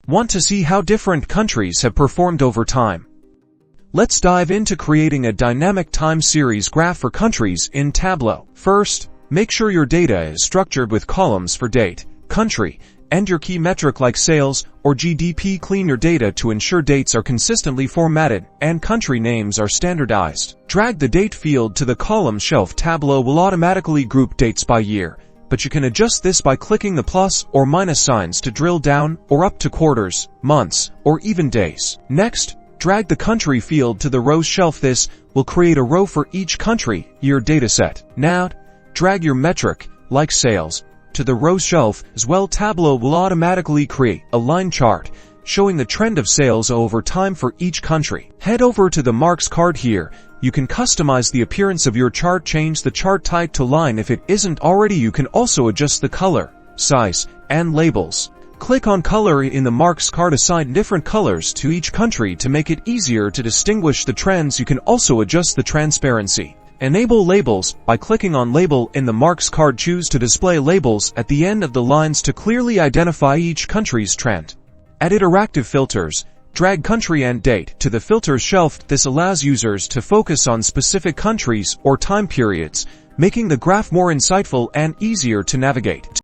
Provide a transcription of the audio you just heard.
Want to see how different countries have performed over time? Let's dive into creating a dynamic time series graph for countries in Tableau. First, make sure your data is structured with columns for date, country, and your key metric like sales or GDP. Clean your data to ensure dates are consistently formatted and country names are standardized. Drag the date field to the column shelf. Tableau will automatically group dates by year, but you can adjust this by clicking the plus or minus signs to drill down or up to quarters, months, or even days. Next, drag the country field to the rows shelf. This will create a row for each country year dataset. Now, drag your metric, like sales, to the rows shelf as well. Tableau will automatically create a line chart showing the trend of sales over time for each country. Head over to the marks card here. You can customize the appearance of your chart. Change the chart type to line if it isn't already. You can also adjust the color, size, and labels. Click on color in the marks card. Assign different colors to each country to make it easier to distinguish the trends. You can also adjust the transparency. Enable labels by clicking on label in the marks card. Choose to display labels at the end of the lines to clearly identify each country's trend. Add interactive filters. Drag country and date to the filters shelf. This allows users to focus on specific countries or time periods, making the graph more insightful and easier to navigate.